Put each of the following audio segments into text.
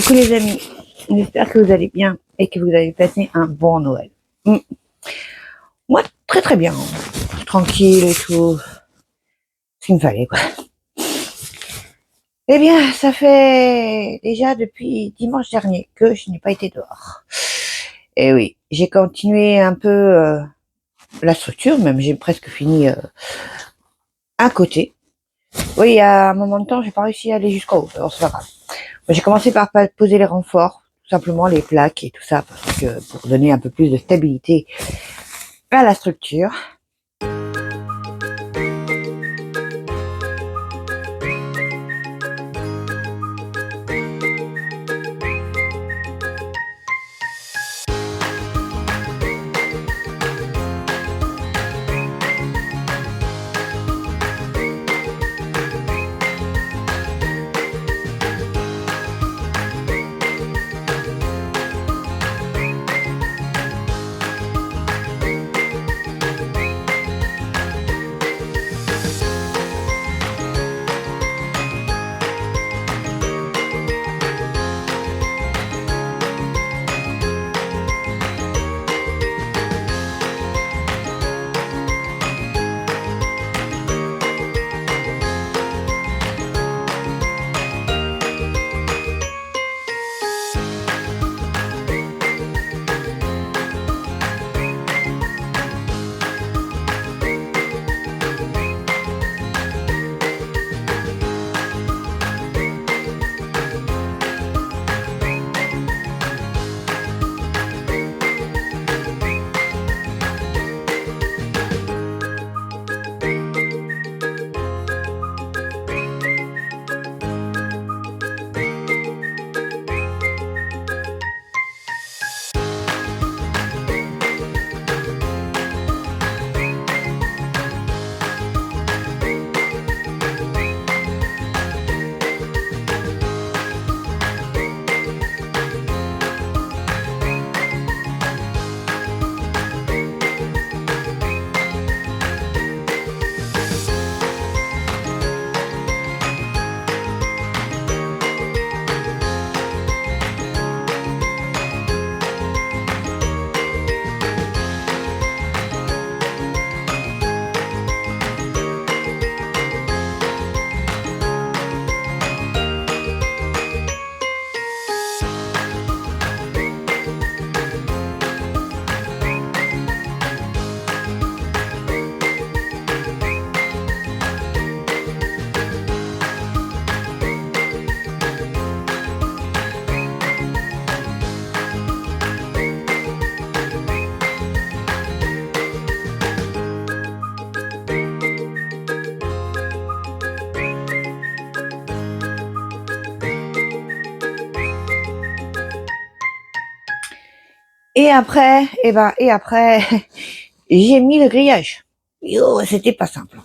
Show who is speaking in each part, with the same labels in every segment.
Speaker 1: Coucou les amis, j'espère que vous allez bien et que vous avez passé un bon Noël. Moi, très très bien, tranquille et tout, ce qu'il me fallait quoi. Eh bien, ça fait déjà depuis dimanche dernier que je n'ai pas été dehors. Et oui, j'ai continué un peu la structure, même j'ai presque fini un côté. Oui, il y a un moment de temps, j'ai pas réussi à aller jusqu'en haut, alors c'est pas grave. J'ai commencé par poser les renforts, tout simplement les plaques et tout ça, parce que pour donner un peu plus de stabilité à la structure. Et après, j'ai mis le grillage. Yo, c'était pas simple.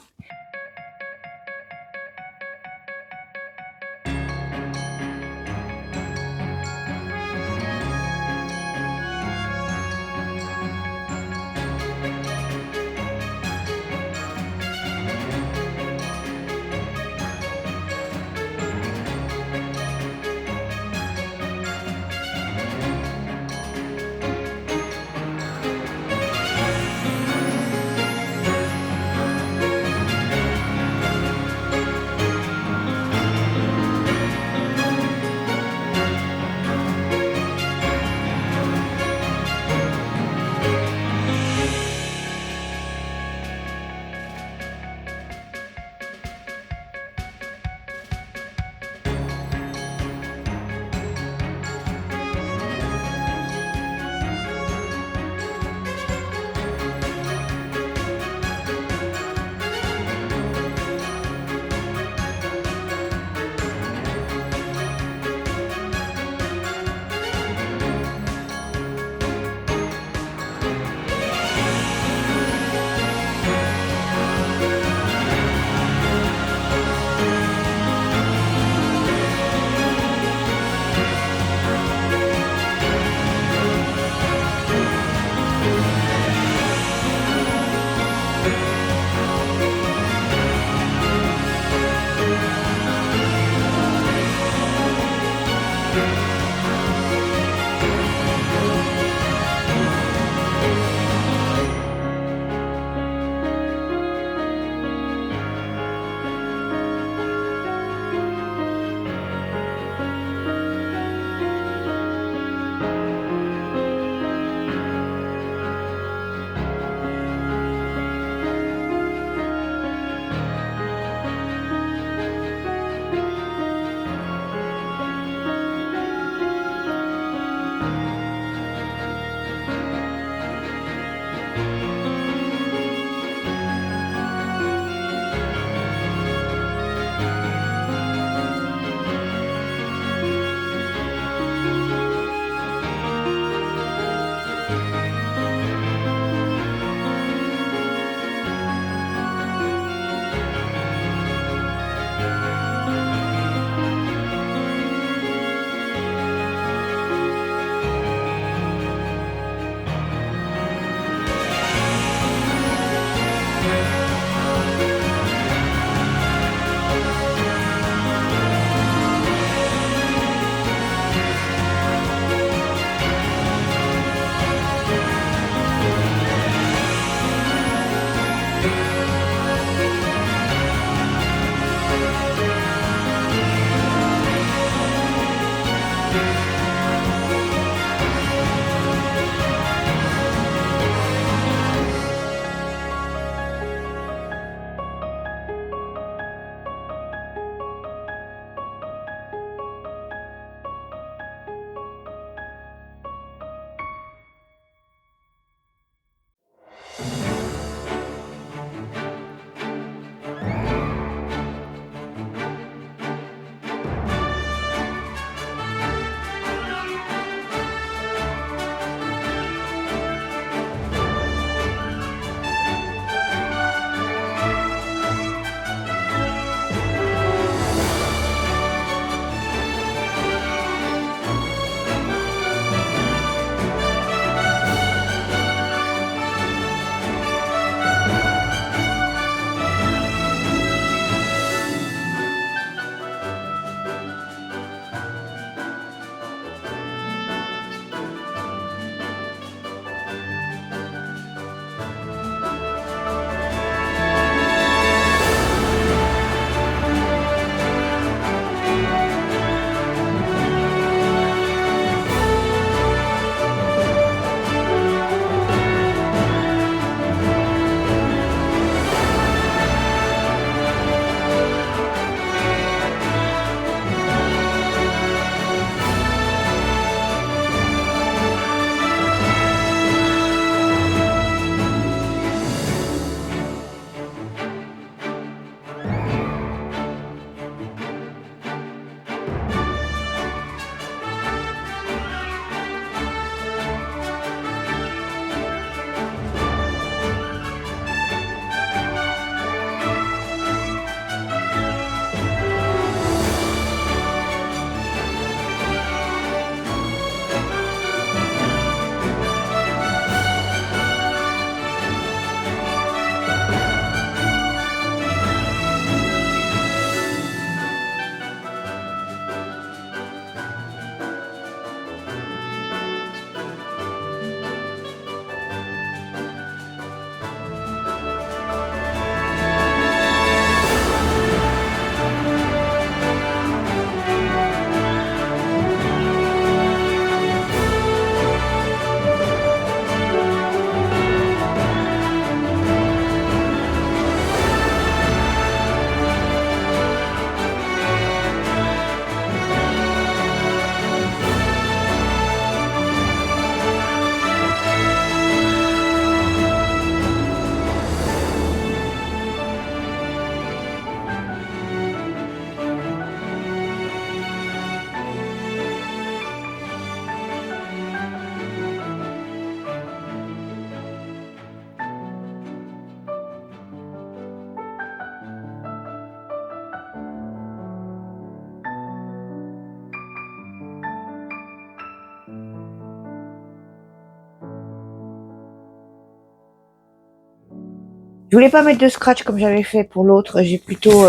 Speaker 1: Je voulais pas mettre de scratch comme j'avais fait pour l'autre. J'ai plutôt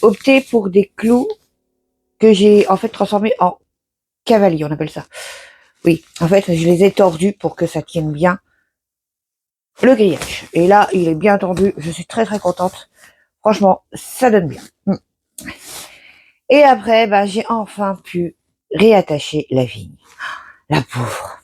Speaker 1: opté pour des clous que j'ai en fait transformés en cavalier, on appelle ça. Oui, en fait, je les ai tordus pour que ça tienne bien le grillage. Et là, il est bien tendu. Je suis très très contente. Franchement, ça donne bien. Et après, bah, j'ai enfin pu réattacher la vigne. La pauvre.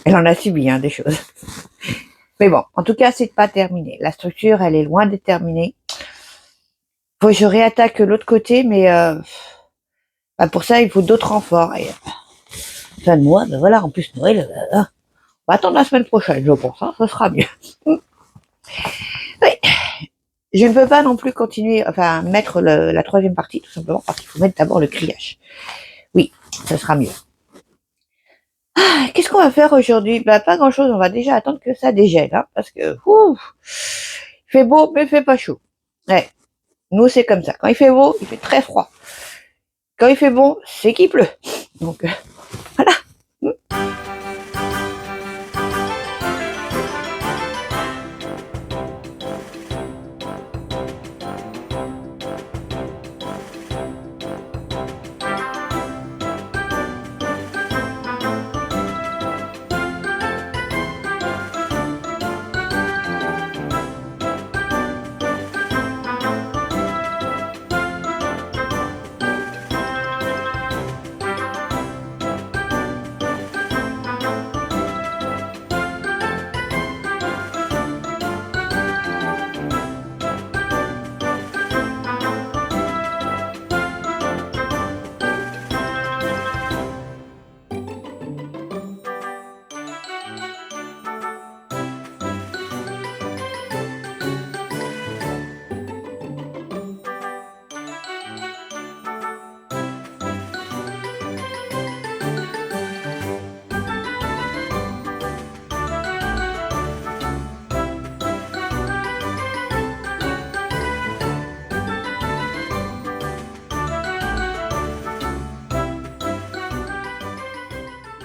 Speaker 1: Elle en a subi des choses. Mais bon, en tout cas, c'est pas terminé. La structure, elle est loin d'être terminée. Faut que je réattaque l'autre côté, mais bah pour ça, il faut d'autres renforts. Et fin de mois, ben voilà, en plus Noël, on va attendre la semaine prochaine, je pense, ça sera mieux. Oui. Je ne peux pas non plus continuer, enfin, mettre la troisième partie, tout simplement parce qu'il faut mettre d'abord le grillage. Oui, ça sera mieux. Ah, qu'est-ce qu'on va faire aujourd'hui? Bah, pas grand chose, on va déjà attendre que ça dégèle, parce que, il fait beau, mais il fait pas chaud. Ouais. Nous, c'est comme ça. Quand il fait beau, il fait très froid. Quand il fait bon, c'est qu'il pleut. Donc, voilà.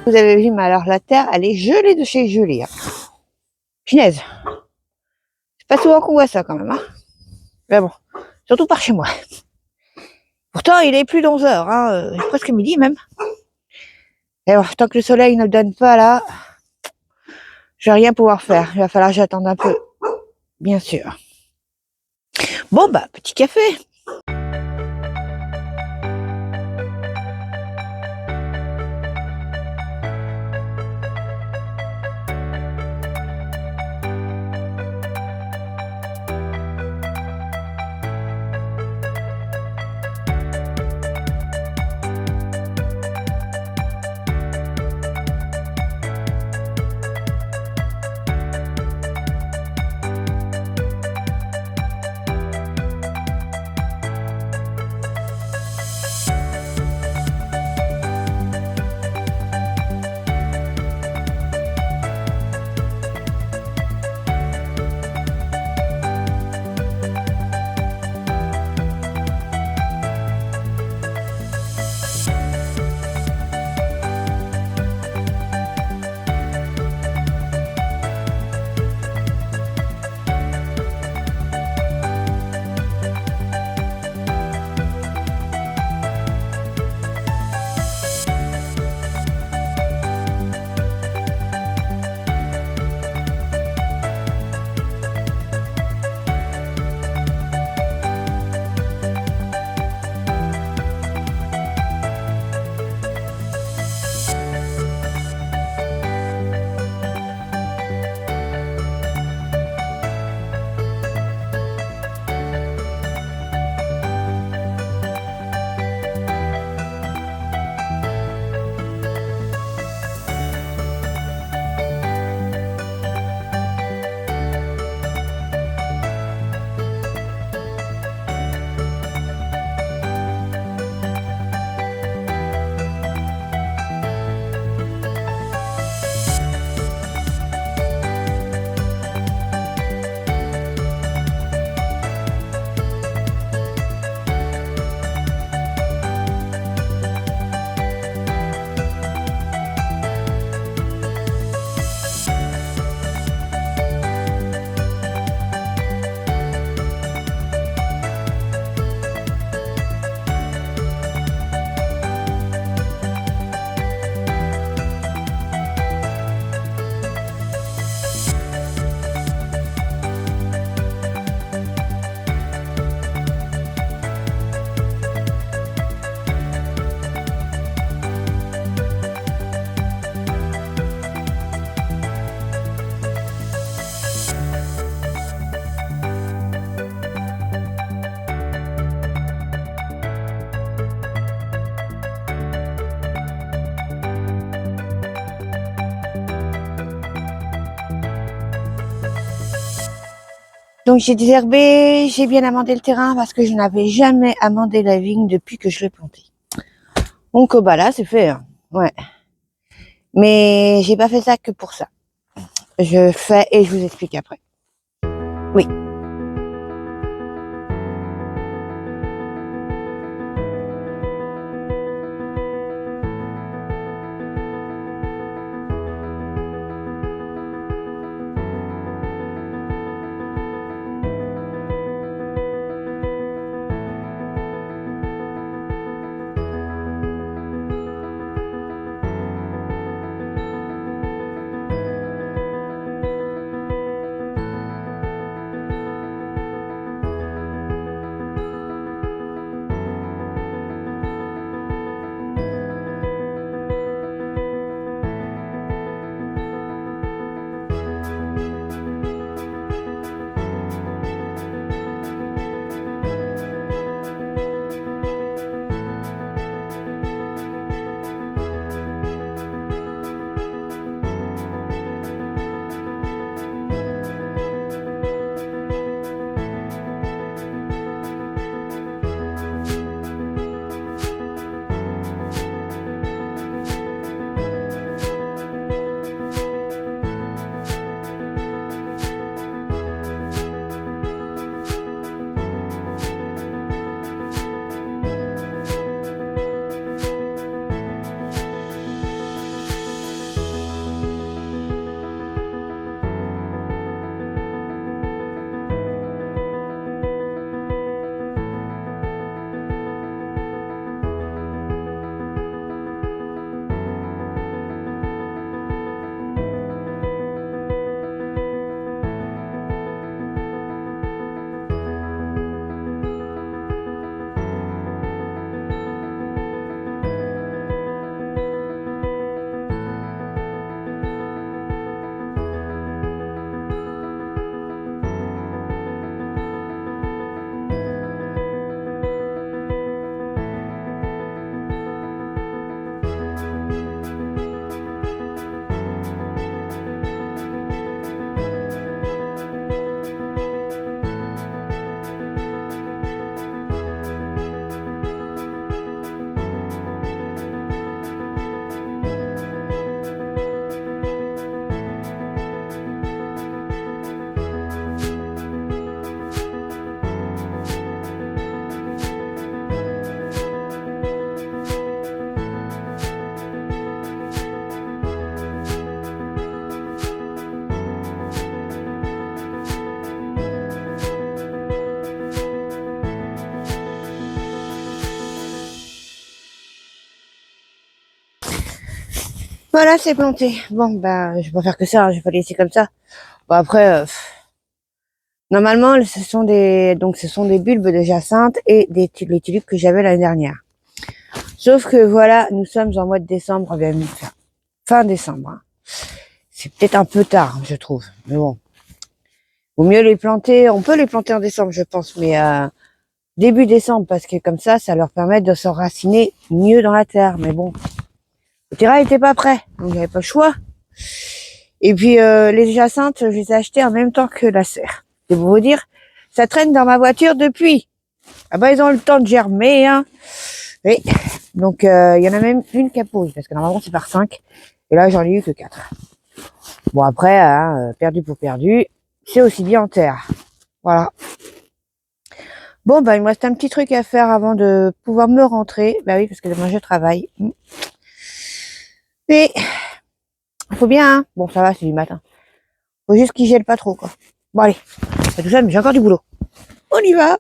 Speaker 1: Vous avez vu, mais alors la terre, elle est gelée de chez gelée. Hein. Punaise. C'est pas souvent qu'on voit ça quand même. Hein. Mais bon, surtout par chez moi. Pourtant, il est plus d'11 heures, hein, presque midi même. Et bon, tant que le soleil ne donne pas là, je vais rien pouvoir faire. Il va falloir que j'attende un peu, bien sûr. Bon, bah, petit café. Donc j'ai désherbé, j'ai bien amendé le terrain parce que je n'avais jamais amendé la vigne depuis que je l'ai plantée. Donc bah là c'est fait, hein. Ouais. Mais j'ai pas fait ça que pour ça. Je fais et je vous explique après. Oui. Voilà, c'est planté. Bon, ben, je vais pas faire que ça, hein, je vais pas laisser comme ça. Bon, après, normalement, ce sont des bulbes de jacinthe et les tulipes que j'avais l'année dernière. Sauf que voilà, nous sommes en mois de décembre, bien fin décembre, hein. C'est peut-être un peu tard, je trouve. Mais bon, vaut mieux les planter. On peut les planter en décembre, je pense, mais début décembre, parce que comme ça leur permet de s'enraciner mieux dans la terre. Mais bon, le terrain était pas prêt, donc j'avais pas le choix. Et puis les jacinthes, je les ai achetés en même temps que la serre. C'est pour vous dire, ça traîne dans ma voiture depuis. Ah bah ils ont le temps de germer, hein. Oui. Donc il y en a même une qui a pourri, parce que normalement c'est par 5. Et là j'en ai eu que 4. Bon après, hein, perdu pour perdu, c'est aussi bien en terre. Voilà. Bon bah il me reste un petit truc à faire avant de pouvoir me rentrer. Bah oui, parce que demain je travaille. Mais faut bien, hein. Bon ça va, c'est du matin. Faut juste qu'il gèle pas trop, quoi. Bon allez, c'est tout ça, mais j'ai encore du boulot. On y va.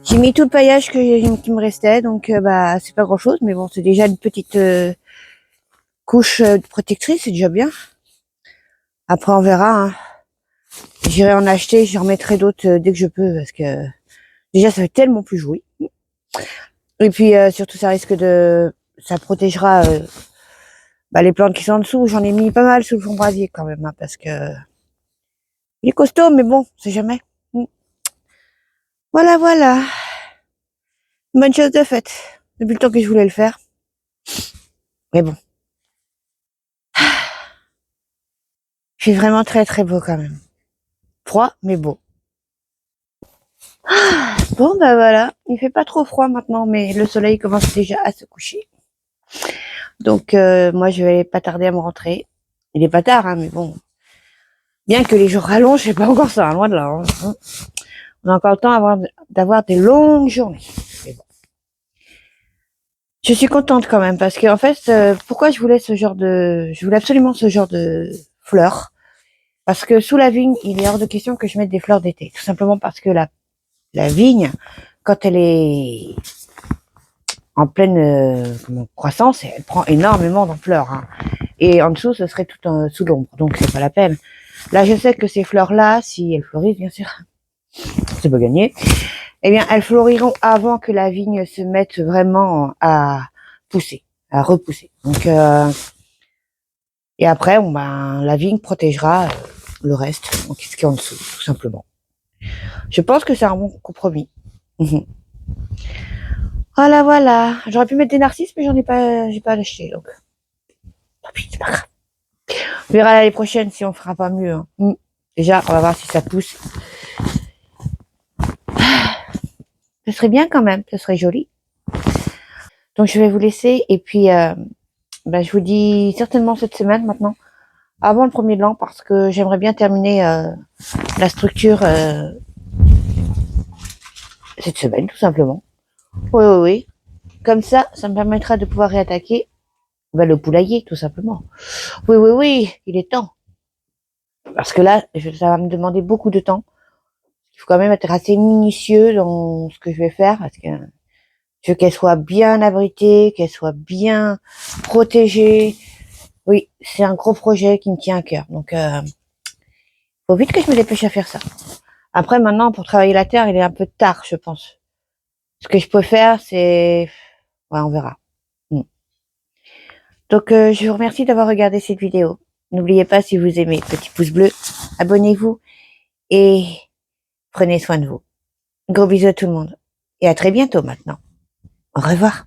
Speaker 1: J'ai mis tout le paillage qui me restait, donc bah c'est pas grand chose, mais bon c'est déjà une petite couche protectrice, c'est déjà bien. Après on verra, hein. J'irai en acheter, j'en remettrai d'autres dès que je peux, parce que déjà ça fait tellement plus joli. Et puis surtout ça protégera les plantes qui sont en dessous. J'en ai mis pas mal sous le fond brasier quand même, hein, parce que il est costaud, mais bon, c'est jamais. Voilà, voilà. Bonne chose de faite. Depuis le temps que je voulais le faire. Mais bon. Il fait vraiment très très beau quand même. Froid, mais beau. Bon, bah voilà. Il fait pas trop froid maintenant, mais le soleil commence déjà à se coucher. Donc, moi, je vais pas tarder à me rentrer. Il est pas tard, hein, mais bon. Bien que les jours rallongent, c'est pas encore ça, hein, loin de là. Hein. On a encore le temps d'avoir des longues journées. Mais bon. Je suis contente quand même parce que en fait, pourquoi je voulais je voulais absolument ce genre de fleurs parce que sous la vigne, il est hors de question que je mette des fleurs d'été, tout simplement parce que la vigne, quand elle est en pleine croissance, elle prend énormément d'ampleur, hein. Et en dessous, ce serait tout sous l'ombre, donc c'est pas la peine. Là, je sais que ces fleurs-là, si elles fleurissent, bien sûr, c'est pas gagné. Eh bien, elles fleuriront avant que la vigne se mette vraiment à pousser, à repousser. Donc, et après, la vigne protégera le reste, donc ce qui est en dessous, tout simplement. Je pense que c'est un bon compromis. Voilà, voilà. J'aurais pu mettre des narcisses, mais j'ai pas acheté, donc. Tant pis, c'est pas grave. On verra l'année prochaine si on fera pas mieux, hein. Déjà, on va voir si ça pousse. Ce serait bien quand même, ce serait joli. Donc je vais vous laisser et puis je vous dis certainement cette semaine maintenant, avant le 1er de l'an, parce que j'aimerais bien terminer la structure cette semaine, tout simplement. Oui, oui, oui. Comme ça me permettra de pouvoir réattaquer le poulailler, tout simplement. Oui, oui, oui, il est temps. Parce que là, ça va me demander beaucoup de temps. Il faut quand même être assez minutieux dans ce que je vais faire, parce que je veux qu'elle soit bien abritée, qu'elle soit bien protégée. Oui, c'est un gros projet qui me tient à cœur. Donc, faut vite que je me dépêche à faire ça. Après, maintenant, pour travailler la terre, il est un peu tard, je pense. Ce que je peux faire, c'est... Ouais, on verra. Donc, je vous remercie d'avoir regardé cette vidéo. N'oubliez pas, si vous aimez, petit pouce bleu, abonnez-vous et prenez soin de vous. Gros bisous à tout le monde. Et à très bientôt maintenant. Au revoir.